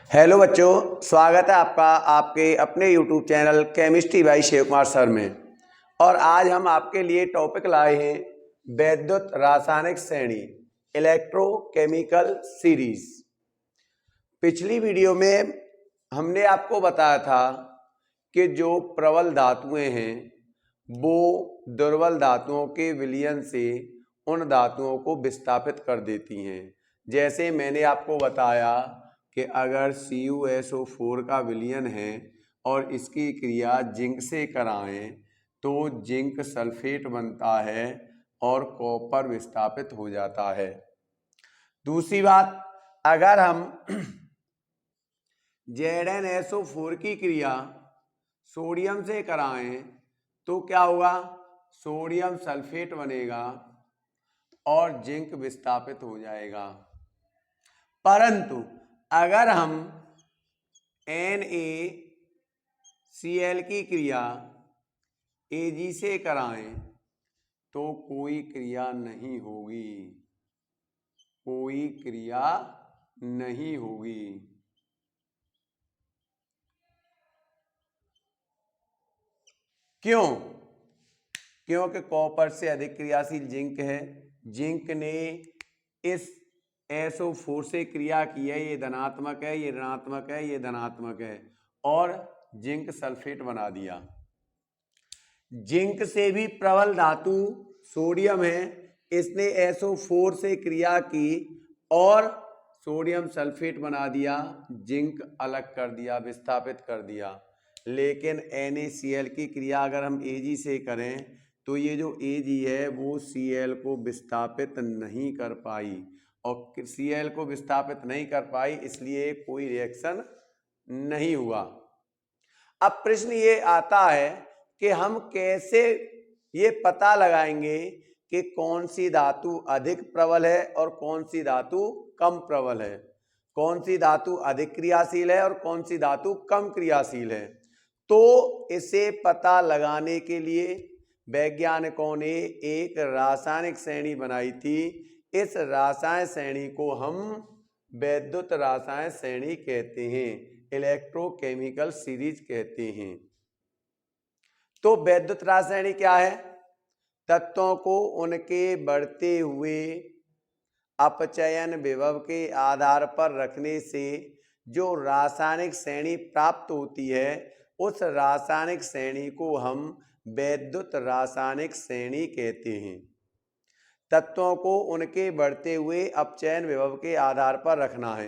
Hello बच्चों, स्वागत है आपका आपके अपने YouTube channel chemistry by Shiv Kumar sir में। और आज हम आपके लिए टॉपिक लाए हैं वैद्युत रासायनिक श्रेणी इलेक्ट्रोकेमिकल सीरीज। पिछली वीडियो में हमने आपको बताया था कि जो प्रबल धातुएं हैं वो दुर्बल धातुओं के विलयन से उन धातुओं को विस्थापित कर देती हैं। जैसे मैंने आपको बताया कि अगर CuSO4 का विलयन है और इसकी क्रिया जिंक से कराएं तो जिंक सल्फेट बनता है और कॉपर विस्थापित हो जाता है। दूसरी बात, अगर हम ZnSO4 की क्रिया सोडियम से कराएं तो क्या होगा? सोडियम सल्फेट बनेगा और जिंक विस्थापित हो जाएगा। परंतु अगर हम NaCl की क्रिया Ag से कराएं तो कोई क्रिया नहीं होगी, कोई क्रिया नहीं होगी। क्यों? क्योंकि कॉपर से अधिक क्रियाशील जिंक है। जिंक ने इस SO4 से क्रिया की है, ये धनात्मक है, ये ऋणात्मक है, ये धनात्मक है और जिंक सल्फेट बना दिया। जिंक से भी प्रबल धातु सोडियम है, इसने SO4 से क्रिया की और सोडियम सल्फेट बना दिया, जिंक अलग कर दिया, विस्थापित कर दिया। लेकिन NaCl की क्रिया अगर हम Ag से करें तो ये जो Ag है वो Cl को विस्थापित नहीं कर पाई और Cl को विस्थापित नहीं कर पाई, इसलिए कोई रिएक्शन नहीं हुआ। अब प्रश्न ये आता है कि हम कैसे ये पता लगाएंगे कि कौन सी धातु अधिक प्रबल है और कौन सी धातु कम प्रबल है, कौन सी धातु अधिक क्रियाशील है और कौन सी धातु कम क्रियाशील है। तो इसे पता लगाने के लिए वैज्ञानिकों ने एक रासायनिक श्रेणी बनाई थी। इस रासायनिक श्रेणी को हम वैद्युत रासायनिक श्रेणी कहते हैं, इलेक्ट्रोकेमिकल सीरीज कहते हैं। तो वैद्युत रासायनिक क्या है? तत्वों को उनके बढ़ते हुए अपचयन विभव के आधार पर रखने से जो रासायनिक श्रेणी प्राप्त होती है उस रासायनिक श्रेणी को हम वैद्युत रासायनिक श्रेणी कहते हैं। तत्वों को उनके बढ़ते हुए अपचयन विभव के आधार पर रखना है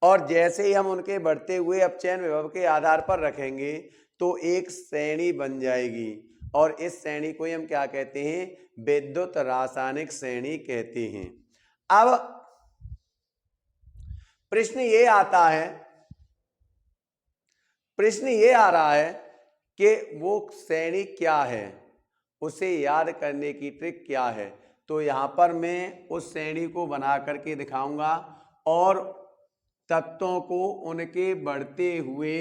और जैसे ही हम उनके बढ़ते हुए अपचयन विभव के आधार पर रखेंगे तो एक श्रेणी बन जाएगी और इस श्रेणी को हम क्या कहते हैं? वैद्युत रासायनिक श्रेणी कहते हैं। अब प्रश्न ये आता है, प्रश्न ये आ रहा है कि वो श्रेणी क्या है, उसे याद करने की ट्रिक क्या है। तो यहां पर मैं उस श्रेणी को बना करके दिखाऊंगा और तत्वों को उनके बढ़ते हुए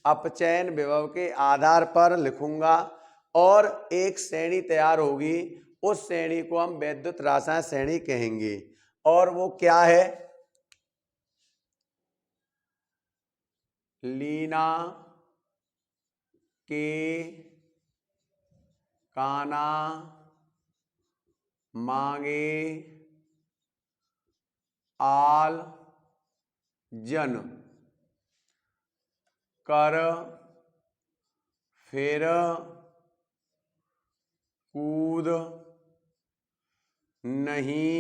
अपचयन विभव के आधार पर लिखूंगा और एक श्रेणी तैयार होगी। उस श्रेणी को हम वैद्युत रासायनिक श्रेणी कहेंगे और वो क्या है? लीना के काना मांगे आल जन कर फिर कूद नहीं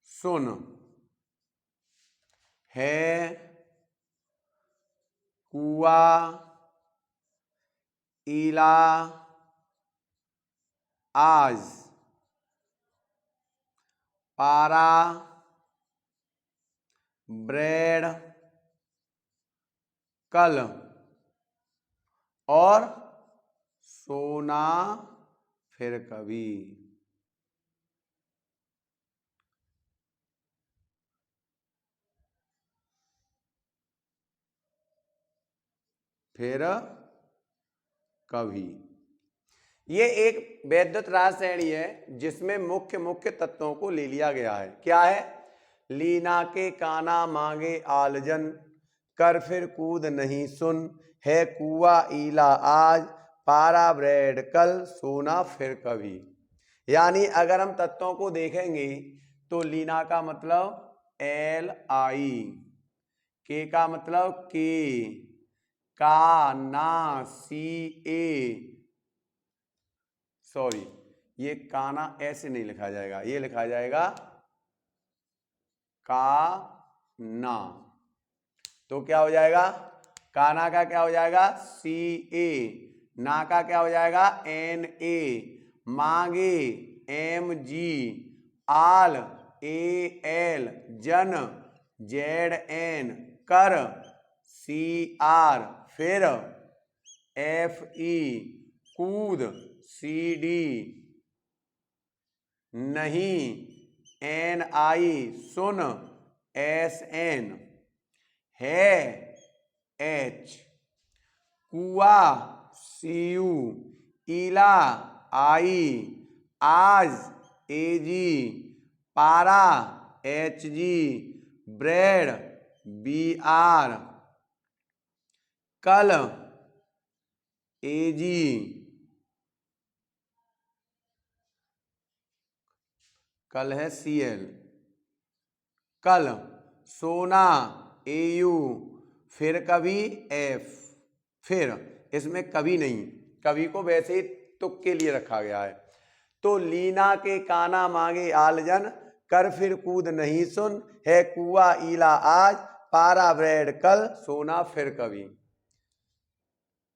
सुन है कुआ ईला आज पारा ब्रेड कल और सोना फिर कभी। फिर कभी ये एक वैद्युत रासायनिक श्रेणी है जिसमें मुख्य मुख्य तत्वों को ले लिया गया है। क्या है? लीना के काना मांगे आलजन कर फिर कूद नहीं सुन, है कुआ ईला आज, पारा ब्रेड कल, सोना फिर कभी। यानी अगर हम तत्वों को देखेंगे तो लीना का मतलब LI, के का मतलब के, का ना CA, सॉरी ये काना ऐसे नहीं लिखा जाएगा, ये लिखा जाएगा का ना। तो क्या हो जाएगा, काना का क्या हो जाएगा CA, ना का क्या हो जाएगा NA, मांगे MG, आल AL, जन ZN, कर CR, फिर FE, कूद CD, नहीं NI, सुन SN, है H, कुआ CU, ईला I, आज AG, पारा HG, ब्रेड BR, कल AG, कल है CL, कल सोना AU, फिर कभी F, फिर इसमें कभी नहीं, कभी को वैसे ही तुक के लिए रखा गया है। तो लीना के काना मांगे आलजन, कर फिर कूद नहीं सुन, है कुआ ईला आज, पारा ब्रेड कल, सोना फिर कभी।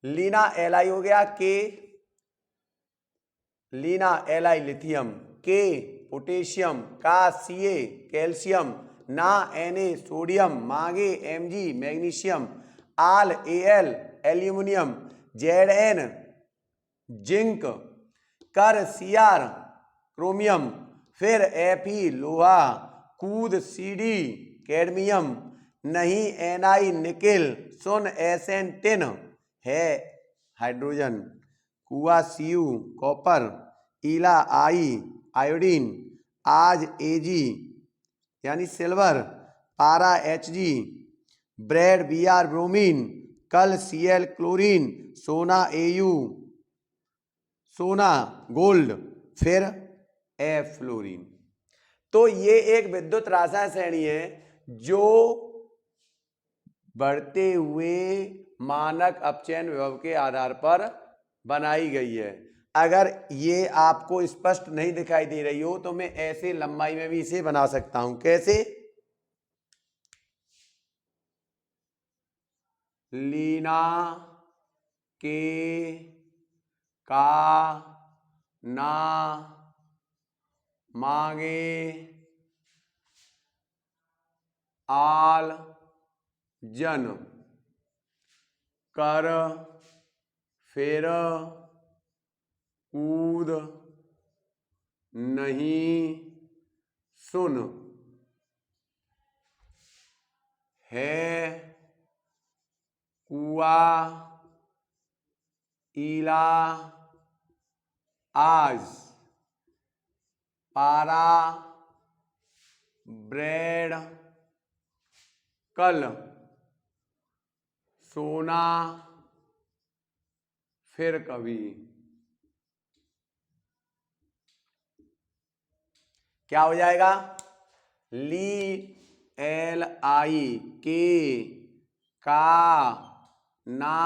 लीना LI हो गया, के लीना LI लिथियम, के पोटेशियम, का CA कैल्शियम, ना Na सोडियम, मांगे Mg मैग्नीशियम, आल Al एल्यूमिनियम, Zn जिंक, कर Cr क्रोमियम, फिर Fe लोहा, कूद Cd कैडमियम, नहीं Ni निकेल, सुन Sn टिन, है हाइड्रोजन, कुआ Cu कॉपर, ईला I आयोडीन, आज Ag यानी सिल्वर, पारा Hg, ब्रेड Br ब्रोमीन, कल Cl क्लोरीन, सोना Au सोना गोल्ड, फिर F फ्लोरीन। तो ये एक विद्युत रासायनिक श्रेणी है जो बढ़ते हुए मानक अपचयन विभव के आधार पर बनाई गई है। अगर ये आपको स्पष्ट नहीं दिखाई दे रही हो तो मैं ऐसे लंबाई में भी इसे बना सकता हूं। कैसे, लीना के का ना मांगे आल जन, कर फिर कूद नहीं सुन, है कुआ ईला आज, पारा ब्रेड कल, सोना फिर कभी। क्या हो जाएगा, LI के का ना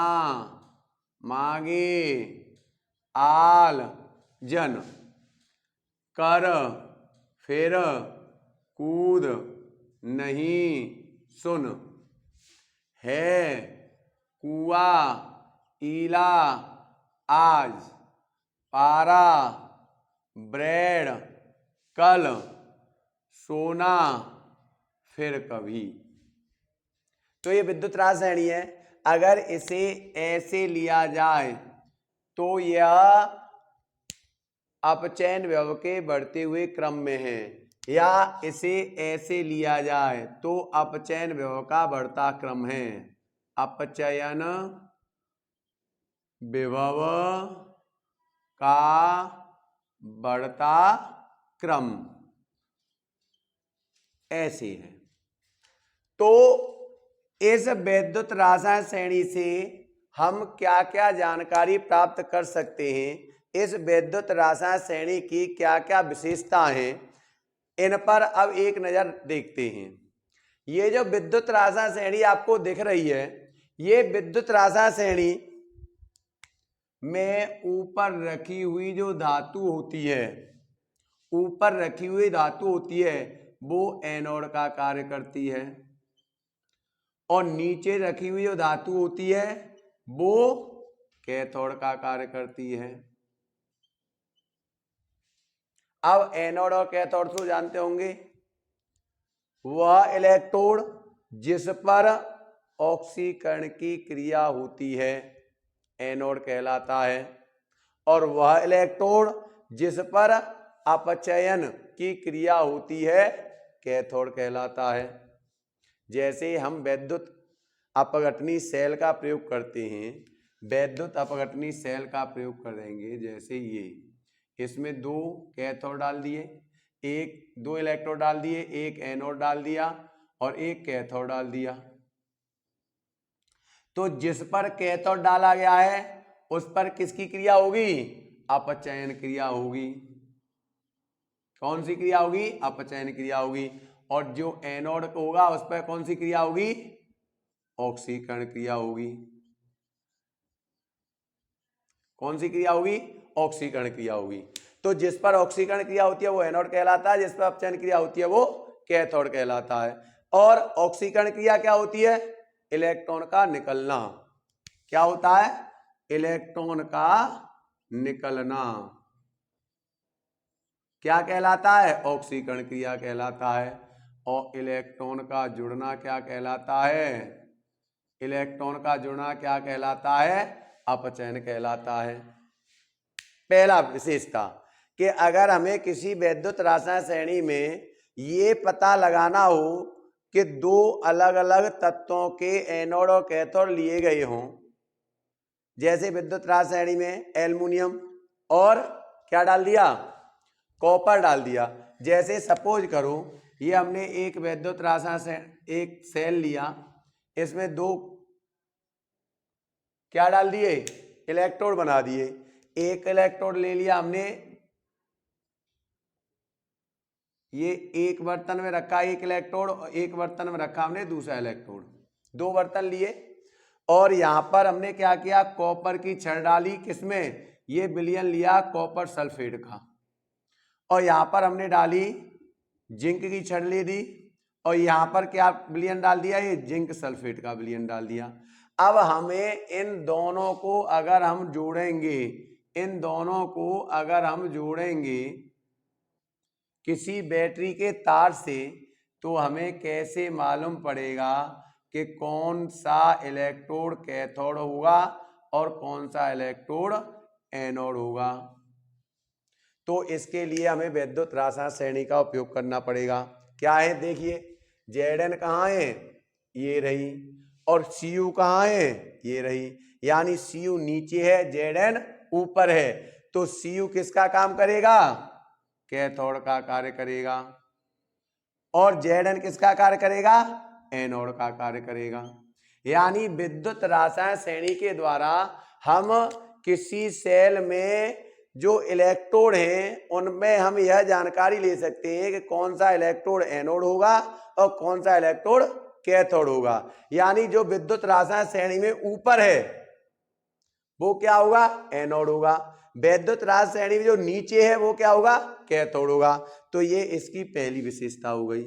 मांगे आल जन, कर फिर कूद नहीं सुन, है कुआ ईला आज, पारा ब्रेड कल, सोना फिर कभी। तो ये विद्युत रासायनी है। अगर इसे ऐसे लिया जाए तो यह अपचयन विभव के बढ़ते हुए क्रम में है, या इसे ऐसे लिया जाए तो अपचयन विभव का बढ़ता क्रम है। अपचयन विभव का बढ़ता क्रम ऐसे है। तो इस विद्युत रासायन श्रेणी से हम क्या क्या जानकारी प्राप्त कर सकते हैं, इस विद्युत रासायन श्रेणी की क्या क्या विशेषता हैं, इन पर अब एक नजर देखते हैं। ये जो विद्युत रासायन श्रेणी आपको दिख रही है, ये विद्युत रासायन श्रेणी में ऊपर रखी हुई जो धातु होती है, ऊपर रखी हुई धातु होती है वो एनोड का कार्य करती है, और नीचे रखी हुई जो धातु होती है वो कैथोड का कार्य करती है। अब एनोड और कैथोड को जानते होंगे, वह इलेक्ट्रोड जिस पर ऑक्सीकरण की क्रिया होती है एनोड कहलाता है, और वह इलेक्ट्रोड जिस पर अपचयन की क्रिया होती है कैथोड कहलाता है। जैसे हम विद्युत अपघटनी सेल का प्रयोग करते हैं, विद्युत अपघटनी सेल का प्रयोग करेंगे, जैसे ये इसमें दो कैथोड डाल दिए, दो इलेक्ट्रोड डाल दिए, एक एनोड डाल दिया और एक कैथोड डाल दिया। तो जिस पर कैथोड डाला गया है उस पर किसकी क्रिया होगी? अपचयन क्रिया होगी। कौन सी क्रिया होगी? अपचयन क्रिया होगी। और जो एनोड होगा उस पर कौन सी क्रिया होगी? ऑक्सीकरण क्रिया होगी। कौन सी क्रिया होगी? ऑक्सीकरण क्रिया होगी। तो जिस पर ऑक्सीकरण क्रिया होती है वो एनोड कहलाता है, जिस पर अपचयन क्रिया होती है वो कैथोड कहलाता है। और ऑक्सीकरण क्रिया क्या होती है? इलेक्ट्रॉन का निकलना। क्या होता है? इलेक्ट्रॉन का निकलना क्या कहलाता है? ऑक्सीकरण क्रिया कहलाता है। और इलेक्ट्रॉन का जुड़ना क्या कहलाता है? इलेक्ट्रॉन का जुड़ना क्या कहलाता है? अपचयन कहलाता है। पहला विशेषता कि अगर हमें किसी विद्युत रासायन श्रेणी में ये पता लगाना हो कि दो अलग अलग तत्वों के एनोड और कैथोड लिए गए हों, जैसे विद्युत रासायन श्रेणी में एल्युमिनियम और क्या डाल दिया? कॉपर डाल दिया। जैसे सपोज करो ये हमने एक विद्युत रासायन एक सेल लिया, इसमें दो क्या डाल दिए? इलेक्ट्रोड बना दिए। एक इलेक्ट्रोड ले लिया हमने, ये एक बर्तन में रखा एक इलेक्ट्रोड, और एक बर्तन में रखा हमने दूसरा इलेक्ट्रोड, दो बर्तन लिए। और यहां पर हमने क्या किया? कॉपर की छड़ डाली। किसमें? ये विलयन लिया कॉपर सल्फेट का। और यहां पर हमने डाली जिंक की छड़ ले दी, और यहां पर क्या विलयन डाल दिया? ये जिंक सल्फेट का विलयन डाल दिया। अब हमें इन दोनों को अगर हम जोड़ेंगे, इन दोनों को अगर हम जोड़ेंगे किसी बैटरी के तार से, तो हमें कैसे मालूम पड़ेगा कि कौन सा इलेक्ट्रोड कैथोड होगा और कौन सा इलेक्ट्रोड एनोड होगा? तो इसके लिए हमें विद्युत रासायन श्रेणी का उपयोग करना पड़ेगा। क्या है? देखिए Zn कहाँ है? ये रही। और Cu कहाँ है? ये रही। यानी Cu नीचे है, Zn ऊपर है। तो Cu किसका काम करेगा? कैथोड का कार्य करेगा। और Zn किसका कार्य करेगा? एनोड का कार्य करेगा। यानी विद्युत रासायन श्रेणी के द्वारा हम किसी सेल में जो इलेक्ट्रोड हैं उनमें हम यह जानकारी ले सकते हैं कि कौन सा इलेक्ट्रोड एनोड होगा और कौन सा इलेक्ट्रोड कैथोड होगा। यानी जो विद्युत रासायन श्रेणी में ऊपर है वो क्या होगा? एनोड होगा। विद्युत रासायन श्रेणी में जो नीचे है वो क्या होगा? कैथोड होगा। तो ये इसकी पहली विशेषता हो गई।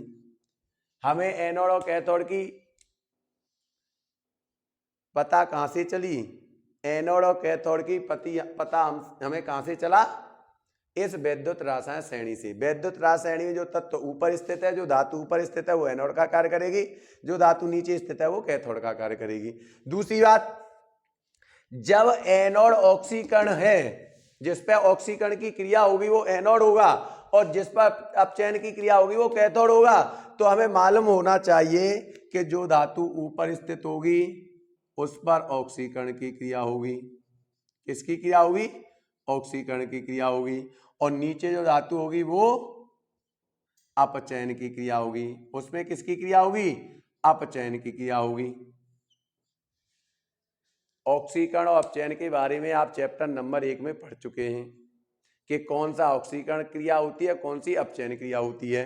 हमें एनोड और कैथोड की पता कहां से चली? एनोड और कैथोड की पता हमें कहां से चला? इस विद्युत रासायन श्रेणी से। विद्युत रासायन श्रेणी में जो तत्व ऊपर स्थित है, जो धातु ऊपर स्थित है वो एनोड का कार्य करेगी, जो धातु नीचे स्थित है वो कैथोड का कार्य करेगी। दूसरी बात, जब एनोड ऑक्सीकरण है, जिस पर ऑक्सीकरण की क्रिया होगी वो एनोड होगा, और जिस पर अपचयन की क्रिया होगी वो कैथोड होगा। तो हमें मालूम होना चाहिए कि जो धातु ऊपर स्थित होगी उस पर ऑक्सीकरण की क्रिया होगी। किसकी क्रिया होगी? ऑक्सीकरण की क्रिया होगी। और नीचे जो धातु होगी वो अपचयन की क्रिया होगी। उसमें किसकी क्रिया होगी? अपचयन की क्रिया होगी। ऑक्सीकरण और अपचयन के बारे में आप चैप्टर नंबर 1 में पढ़ चुके हैं कि कौन सा ऑक्सीकरण क्रिया होती है, कौन सी अपचयन क्रिया होती है।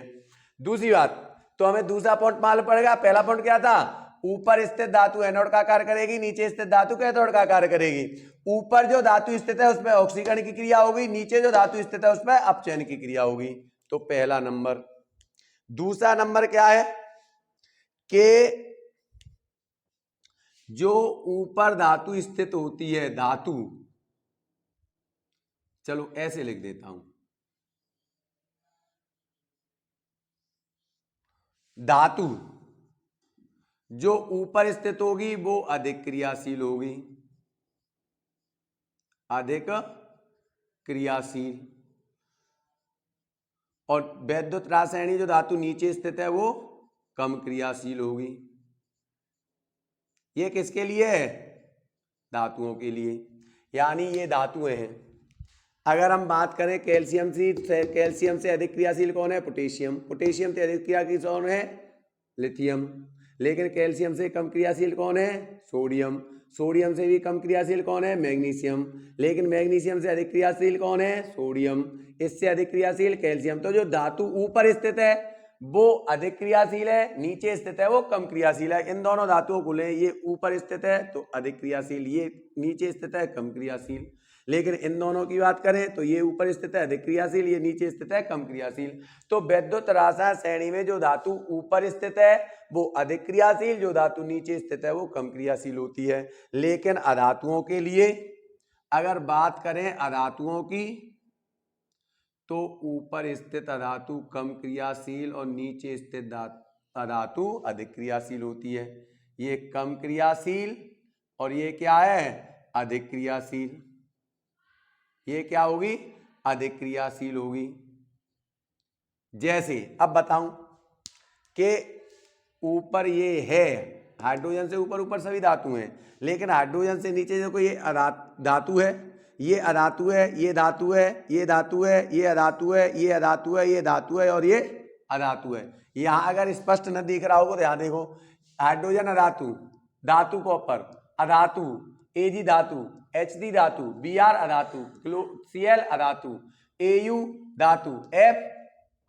दूसरी बात, तो हमें दूसरा पॉइंट मालूम पड़ेगा। पहला पॉइंट क्या था, ऊपर स्थित धातु एनोड का कार्य करेगी, नीचे स्थित धातु कैथोड का कार्य करेगी। ऊपर जो धातु स्थित है उसमें ऑक्सीकरण की क्रिया होगी, नीचे जो धातु स्थित है उसमें अपचयन की क्रिया होगी। तो पहला नंबर। दूसरा नंबर क्या है कि जो ऊपर धातु स्थित होती है, धातु, चलो ऐसे लिख देता हूं, धातु जो ऊपर स्थित होगी वो अधिक क्रियाशील होगी, अधिक क्रियाशील। और वैद्युत रासायनिक जो धातु नीचे स्थित है वो कम क्रियाशील होगी। ये किसके लिए है, धातुओं के लिए। यानी ये धातुएं हैं। अगर हम बात करें कैल्शियम से अधिक क्रियाशील कौन है, पोटेशियम। पोटेशियम से अधिक क्रियाशील कौन है, लिथियम। लेकिन कैल्शियम से कम क्रियाशील कौन है, सोडियम। सोडियम से भी कम क्रियाशील कौन है, मैग्नीशियम। लेकिन मैग्नीशियम से अधिक क्रियाशील कौन है, सोडियम। इससे अधिक क्रियाशील कैल्शियम। तो जो धातु ऊपर स्थित है वो अधिक क्रियाशील है, नीचे स्थित है वो कम क्रियाशील है। इन दोनों धातुओं को लें, ये ऊपर स्थित है तो अधिक क्रियाशील, ये नीचे स्थित है कम क्रियाशील। लेकिन इन दोनों की बात करें तो ये ऊपर स्थित है अधिक क्रियाशील, ये नीचे स्थित है कम क्रियाशील। तो वैद्युत रासायन श्रेणी में जो धातु ऊपर स्थित है वो अधिक क्रियाशील, जो धातु नीचे स्थित है वो कम क्रियाशील होती है। लेकिन अधातुओं के लिए अगर बात करें अधातुओं की, तो ऊपर स्थित अधातु कम क्रियाशील और नीचे स्थित अधातु अधिक क्रियाशील होती है। ये कम क्रियाशील और ये क्या है, अधिक क्रियाशील। ये क्या होगी, अधिक क्रियाशील होगी। जैसे अब बताऊं कि ऊपर ये है, हाइड्रोजन से ऊपर ऊपर सभी धातु हैं, लेकिन हाइड्रोजन से नीचे देखो ये धातु है, ये अधातु है, ये धातु है, ये धातु है, ये अधातु है, ये अधातु है, ये धातु है और ये अधातु है। यहाँ अगर स्पष्ट न दिख रहा होगा तो यहाँ देखो, हाइड्रोजन अधातु, धातु कॉपर, अधातु, एजी धातु, एचडी धातु, बीआर अधातु, सीएल अधातु, एयू धातु, एफ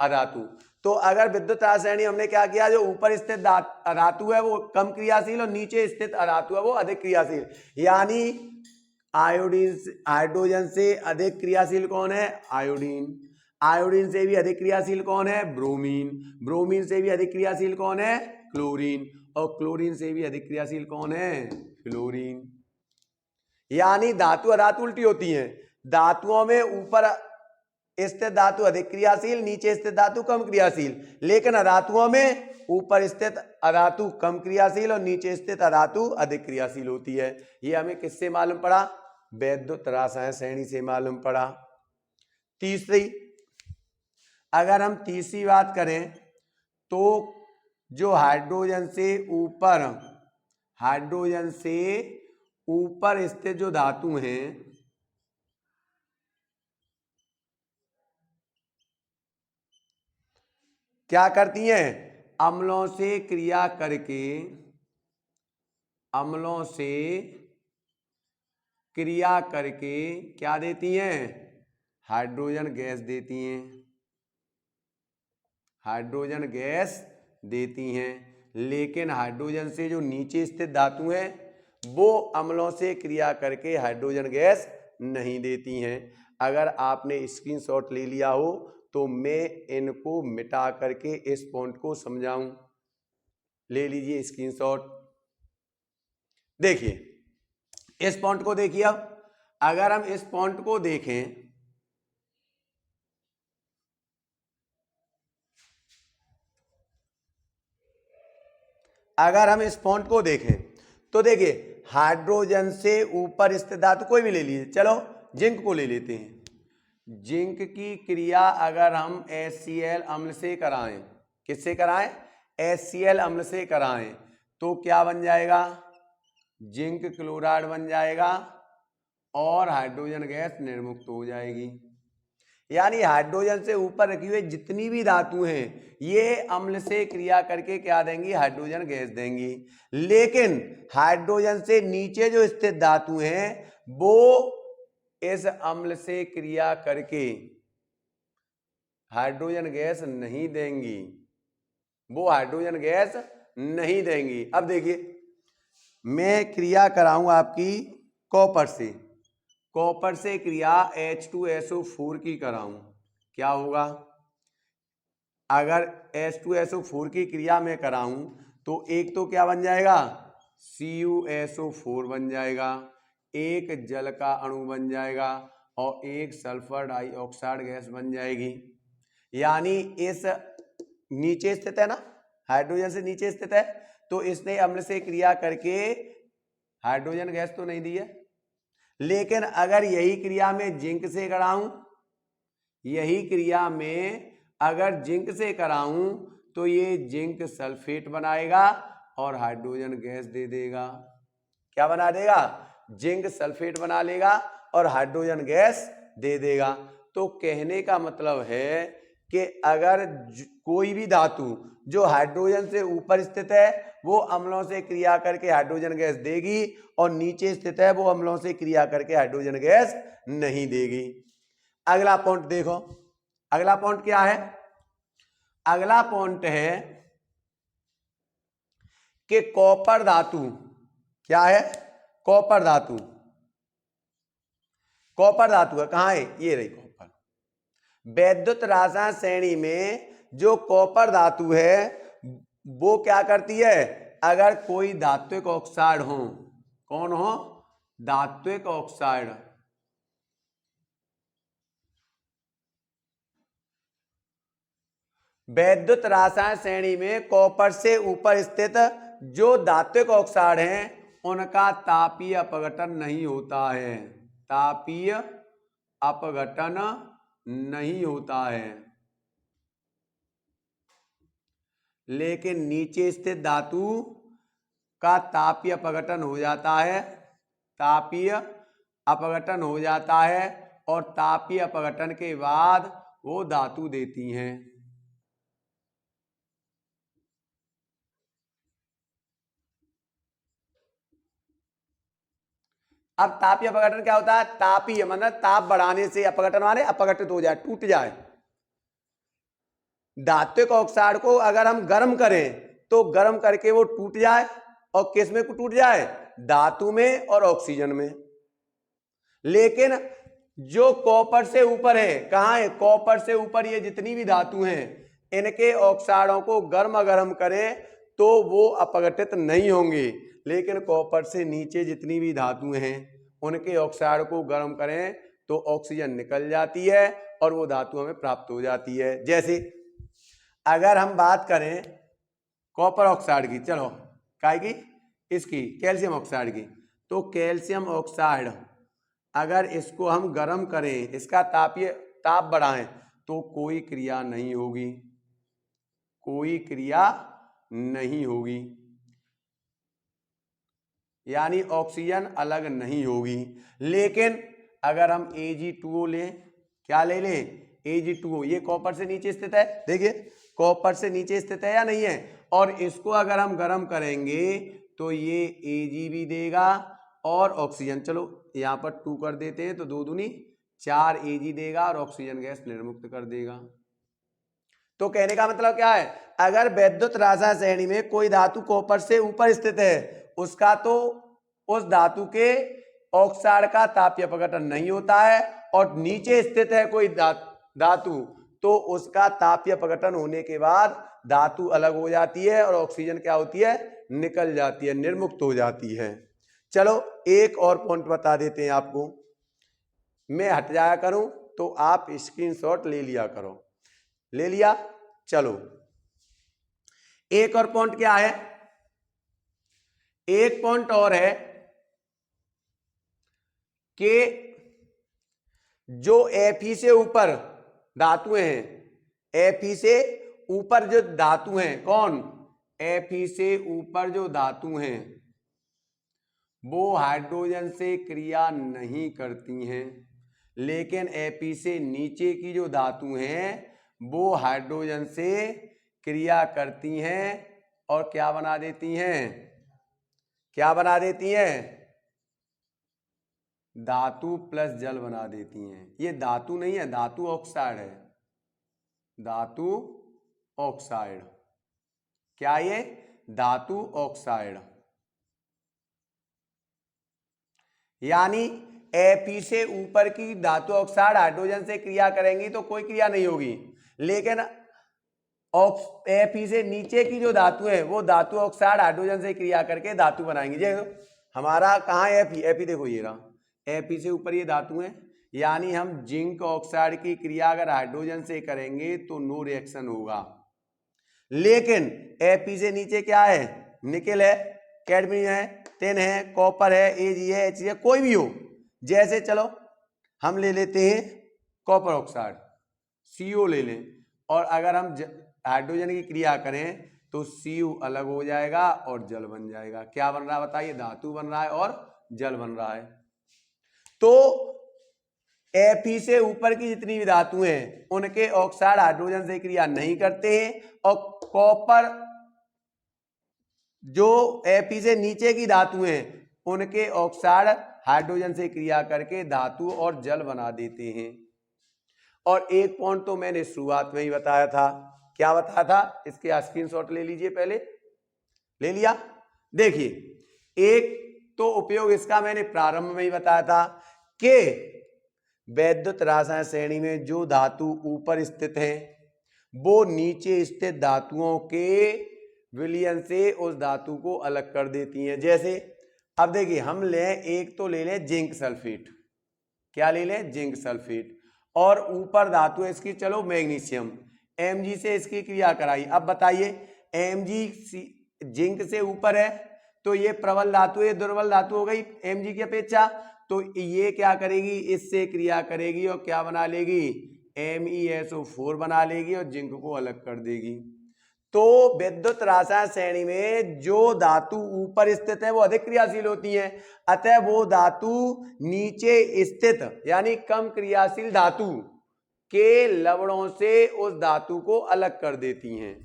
अधातु। तो अगर विद्युत रासायनिक हमने क्या किया, जो ऊपर स्थित अधातु है वो कम क्रियाशील और नीचे स्थित अधातु है वो अधिक क्रियाशील। यानी आयोडीन, हाइड्रोजन से अधिक क्रियाशील कौन है, आयोडीन। आयोडीन से भी अधिक क्रियाशील कौन है, ब्रोमीन। ब्रोमीन से भी अधिक क्रियाशील कौन है, क्लोरीन। और क्लोरीन से भी अधिक क्रियाशील कौन है, फ्लोरीन। यानी धातु अधातु उल्टी होती हैं। धातुओं में ऊपर स्थित धातु अधिक क्रियाशील, नीचे स्थित धातु कम क्रियाशील। लेकिन अधातुओं में ऊपर स्थित अधातु कम क्रियाशील और नीचे स्थित अधातु अधिक क्रियाशील होती है। ये हमें किससे मालूम पड़ा, वैद्युत रासायन श्रेणी से मालूम पड़ा। तीसरी, अगर हम तीसरी बात करें तो जो हाइड्रोजन से ऊपर स्थित जो धातु हैं, क्या करती हैं, अम्लों से क्रिया करके, अम्लों से क्रिया करके क्या देती हैं, हाइड्रोजन गैस देती हैं, हाइड्रोजन गैस देती हैं। लेकिन हाइड्रोजन से जो नीचे स्थित धातु हैं वो अम्लों से क्रिया करके हाइड्रोजन गैस नहीं देती हैं। अगर आपने स्क्रीनशॉट ले लिया हो तो मैं इनको मिटा करके इस पॉइंट को समझाऊं। ले लीजिए स्क्रीनशॉट। देखिए इस पॉइंट को देखिए। अब अगर हम इस पॉइंट को देखें, अगर हम इस पॉइंट को देखें तो देखिए हाइड्रोजन से ऊपर स्थित धातु कोई भी ले लीजिए, चलो जिंक को ले लेते हैं। जिंक की क्रिया अगर हम HCl अम्ल से कराएं, किससे कराएं, HCl अम्ल से कराएं, तो क्या बन जाएगा, जिंक क्लोराइड बन जाएगा और हाइड्रोजन गैस निर्मुक्त हो जाएगी। यानी हाइड्रोजन से ऊपर रखी हुई जितनी भी धातु हैं ये अम्ल से क्रिया करके क्या देंगी, हाइड्रोजन गैस देंगी। लेकिन हाइड्रोजन से नीचे जो स्थित धातु हैं वो इस अम्ल से क्रिया करके हाइड्रोजन गैस नहीं देंगी, वो हाइड्रोजन गैस नहीं देंगी। अब देखिए मैं क्रिया कराऊं आपकी कॉपर से, कॉपर से क्रिया H2SO4 की कराऊं, क्या होगा? अगर H2SO4 की क्रिया में कराऊं तो एक तो क्या बन जाएगा, CuSO4 बन जाएगा, एक जल का अणु बन जाएगा और एक सल्फर डाइऑक्साइड गैस बन जाएगी। यानी इस नीचे स्थित है ना, हाइड्रोजन से नीचे स्थित है, तो इसने अम्ल से क्रिया करके हाइड्रोजन गैस तो नहीं दी है। लेकिन अगर यही क्रिया में जिंक से कराऊं, यही क्रिया में अगर जिंक से कराऊं तो ये जिंक सल्फेट बनाएगा और हाइड्रोजन गैस दे देगा। क्या बना देगा? जिंक सल्फेट बना लेगा और हाइड्रोजन गैस दे देगा। तो कहने का मतलब है कि अगर कोई भी धातु जो हाइड्रोजन से ऊपर स्थित है वो अम्लों से क्रिया करके हाइड्रोजन गैस देगी और नीचे स्थित है वो अम्लों से क्रिया करके हाइड्रोजन गैस नहीं देगी। अगला पॉइंट देखो, अगला पॉइंट क्या है? अगला पॉइंट है कि कॉपर धातु क्या है? कॉपर धातु, कॉपर धातु है, कहां है? ये रही कॉपर। वैद्युत रसायन श्रेणी में जो कॉपर धातु है वो क्या करती है? अगर कोई धात्विक ऑक्साइड हो, कौन हो? धात्विक ऑक्साइड, वैद्युत रसायन श्रेणी में कॉपर से ऊपर स्थित जो धात्विक ऑक्साइड हैं उनका तापीय अपघटन नहीं होता है, तापीय अपघटन नहीं होता है। लेकिन नीचे स्थित धातु का तापीय अपघटन हो जाता है, तापीय अपघटन हो जाता है और तापीय अपघटन के बाद वो धातु देती हैं। अब तापीय अपघटन क्या होता है? तापीय मतलब ताप बढ़ाने से, अपघटन माने अपघटित हो जाए, टूट जाए। धात्विक ऑक्साइड को अगर हम गर्म करें तो गर्म करके वो टूट जाए, और किस में टूट जाए? धातु में और ऑक्सीजन में। लेकिन जो कॉपर से ऊपर है, कहां है? कॉपर से ऊपर ये जितनी भी धातु हैं इनके ऑक्साइडों को गर्म गर्म करें तो वो अपघटित नहीं होंगे। लेकिन कॉपर से नीचे जितनी भी धातुएं हैं उनके ऑक्साइड को गर्म करें तो ऑक्सीजन निकल जाती है और वो धातु हमें प्राप्त हो जाती है। जैसे अगर हम बात करें कॉपर ऑक्साइड की, चलो काय की? इसकी कैल्शियम ऑक्साइड की, तो कैल्शियम ऑक्साइड अगर इसको हम गर्म करें, इसका ताप बढ़ाएं तो कोई क्रिया नहीं होगी, कोई क्रिया नहीं होगी, यानी ऑक्सीजन अलग नहीं होगी। लेकिन अगर हम Ag2O लें, क्या ले लें? Ag2O, ये कॉपर से नीचे स्थित है, देखिए कॉपर से नीचे स्थित है या नहीं है, और इसको अगर हम गर्म करेंगे तो ये Ag भी देगा और ऑक्सीजन, चलो यहां पर 2 कर देते हैं तो 2 दूनी 4 Ag देगा और ऑक्सीजन गैस निर्मुक्त कर देगा। तो कहने का मतलब क्या है? अगर वैद्युत रसायन श्रेणी में कोई धातु कॉपर से ऊपर स्थित है उसका तो उस धातु के ऑक्साइड का तापीय अपघटन नहीं होता है, और नीचे स्थित है कोई धातु तो उसका तापीय अपघटन होने के बाद धातु अलग हो जाती है और ऑक्सीजन क्या होती है? निकल जाती है, निर्मुक्त हो जाती है। चलो एक और पॉइंट बता देते हैं आपको, मैं हट जाया करूं तो आप स्क्रीनशॉट ले लिया करो। ले लिया? चलो एक और पॉइंट क्या है? एक पॉइंट और है कि जो Fe से ऊपर धातुएं हैं, Fe से ऊपर जो धातु हैं, कौन? Fe से ऊपर जो धातु हैं वो हाइड्रोजन से क्रिया नहीं करती हैं, लेकिन Fe से नीचे की जो धातु हैं वो हाइड्रोजन से क्रिया करती हैं और क्या बना देती हैं, क्या बना देती हैं, धातु प्लस जल बना देती हैं। ये धातु नहीं है, धातु ऑक्साइड है, धातु ऑक्साइड। क्या ये, धातु ऑक्साइड। यानी Fe से ऊपर की धातु ऑक्साइड हाइड्रोजन से क्रिया करेंगी तो कोई क्रिया नहीं होगी, लेकिन Fe से नीचे की जो धातु है वो धातु ऑक्साइड हाइड्रोजन से क्रिया करके धातु बनाएंगी। जैसे हमारा कहाँ है Fe देखो ये रहा, Fe से ऊपर ये धातु है, यानी हम जिंक ऑक्साइड की क्रिया अगर हाइड्रोजन से करेंगे तो नो रिएक्शन होगा। लेकिन Fe से नीचे क्या है, निकेल है, कैडमियम है, टिन है, कॉपर है, Ag है, Hg है, कोई भी हो। जैसे चलो हम ले लेते हैं कॉपर ऑक्साइड, CO ले लें, और अगर हम हाइड्रोजन की क्रिया करें तो Cu अलग हो जाएगा और जल बन जाएगा। क्या बन रहा है बताइए, धातु बन रहा है और जल बन रहा है। तो Fe से ऊपर की जितनी भी धातु हैं उनके ऑक्साइड हाइड्रोजन से क्रिया नहीं करते हैं, और कॉपर जो Fe से नीचे की धातु हैं उनके ऑक्साइड हाइड्रोजन से क्रिया करके धातु और जल बना देते हैं। और एक पॉइंट तो मैंने शुरुआत में ही बताया था, क्या बताया था, इसके स्क्रीनशॉट ले लीजिए, पहले ले लिया। देखिए एक तो उपयोग इसका मैंने प्रारंभ में ही बताया था कि वैद्युत रासायन श्रेणी में जो धातु ऊपर स्थित है वो नीचे स्थित धातुओं के विलयन से उस धातु को अलग कर देती हैं। जैसे अब देखिए हम लें, एक तो ले लें जिंक सल्फेट, क्या ले लें, जिंक सल्फेट, और ऊपर धातु है इसकी चलो मैग्नीशियम, Mg से इसकी क्रिया कराई। अब बताइए Mg जिंक से ऊपर है तो ये प्रबल धातु है, दुर्बल धातु हो गई Mg की अपेक्षा, तो ये क्या करेगी, इससे क्रिया करेगी और क्या बना लेगी, MESO4 बना लेगी और जिंक को अलग कर देगी। तो विद्युत रासायन श्रेणी में जो धातु ऊपर स्थित है वो अधिक क्रियाशील होती हैं, अतः वो धातु नीचे स्थित यानी कम क्रियाशील धातु के लवणों से उस धातु को अलग कर देती हैं।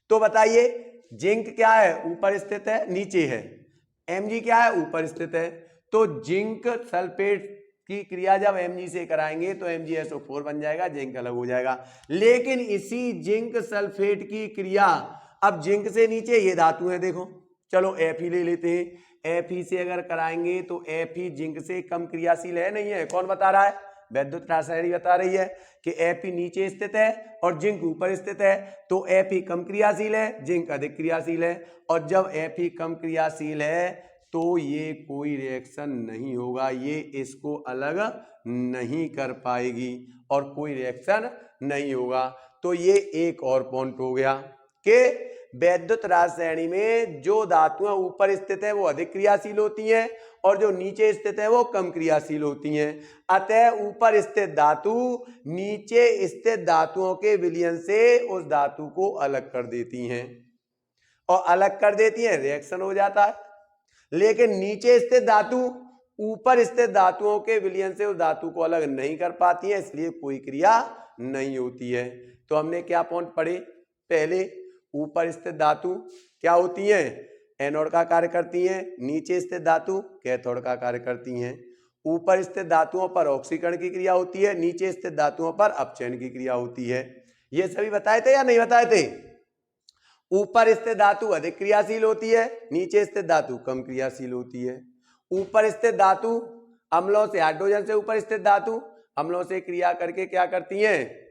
तो बताइए जिंक क्या है, ऊपर स्थित है, नीचे है, Mg क्या है, ऊपर स्थित है, तो जिंक सल्फेट की क्रिया जब Mg से कराएंगे तो MgSO4 बन जाएगा, जिंक अलग हो जाएगा। लेकिन इसी जिंक सल्फेट की क्रिया अब जिंक से नीचे ये धातु है, देखो चलो Fe ले लेते हैं, Fe से अगर कराएंगे तो Fe जिंक से कम क्रियाशील है, नहीं है, कौन बता रहा है, वैद्युत रासायनी बता रही है कि Fe नीचे स्थित है और जिंक ऊपर स्थित है, तो Fe कम क्रियाशील है, जिंक अधिक क्रियाशील है, और जब Fe कम क्रियाशील है तो ये कोई रिएक्शन नहीं होगा, ये इसको अलग नहीं कर पाएगी और कोई रिएक्शन नहीं होगा। तो ये एक और पॉइंट हो गया कि वैद्युत रासायनी में जो धातुएं ऊपर स्थित है वो अधिक क्रियाशील होती हैं और जो नीचे स्थित है वो कम क्रियाशील होती हैं। अतः ऊपर स्थित धातु नीचे स्थित धातुओं के विलयन से उस धातु को अलग कर देती हैं, और अलग कर देती हैं रिएक्शन हो जाता है। लेकिन नीचे स्थित धातु ऊपर स्थित धातुओं के विलयन से उस धातु को अलग नहीं कर पाती है, इसलिए कोई क्रिया नहीं होती है। तो हमने क्या पॉइंट पढ़े, पहले ऊपर स्थित धातु क्या होती हैं, एनोड का कार्य करती हैं, नीचे स्थित धातु कैथोड का कार्य करती हैं। ऊपर स्थित धातुओं पर ऑक्सीकरण की क्रिया होती है, नीचे स्थित धातुओं पर अपचयन की क्रिया होती है। ये सभी बताए थे या नहीं बताए थे, ऊपर स्थित धातु अधिक क्रियाशील होती है, नीचे स्थित धातु कम क्रियाशील होती है। ऊपर स्थित धातु अम्लों से, हाइड्रोजन से ऊपर स्थित धातु अम्लों से क्रिया करके क्या करती हैं,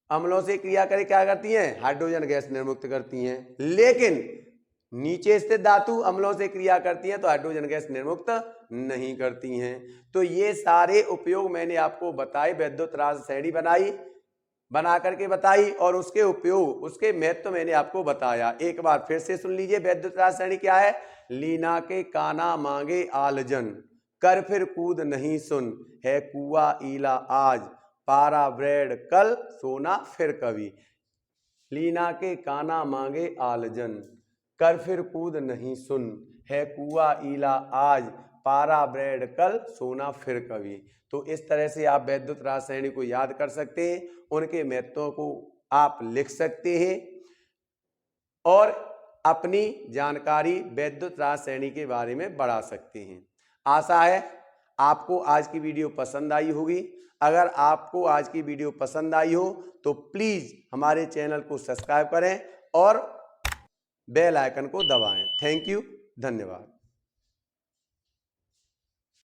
अम्लों से क्रिया करके क्या करती हैं, हाइड्रोजन गैस निर्मुक्त करती हैं। लेकिन नीचे स्थित धातु अम्लों से क्रिया करती हैं तो हाइड्रोजन गैस निर्मुक्त नहीं करती हैं। तो ये सारे उपयोग मैंने आपको बताए, वैद्युत रासायनी बना करके बताई, और उसके उपयोग, उसके महत्व मैंने आपको बताया। एक बार फिर से सुन लीजिए, वैद्युत रासायनी क्या है, लीना के काना मांगे आलजन, कर फिर कूद नहीं सुन, है कुआ ईला आज, पारा ब्रेड कल, सोना फिर कभी। लीना के काना मांगे आलजन, कर फिर कूद नहीं सुन, है कुआ ईला आज, पारा ब्रेड कल, सोना फिर कभी। तो इस तरह से आप वैद्युत रासायनिक को याद कर सकते हैं, उनके महत्वों को आप लिख सकते हैं और अपनी जानकारी वैद्युत रासायनिक के बारे में बढ़ा सकते हैं। आशा है आपको आज की वीडियो पसंद आई होगी। अगर आपको आज की वीडियो पसंद आई हो तो प्लीज़ हमारे चैनल को सब्सक्राइब करें और बेल आइकन को दबाएं। थैंक यू, धन्यवाद।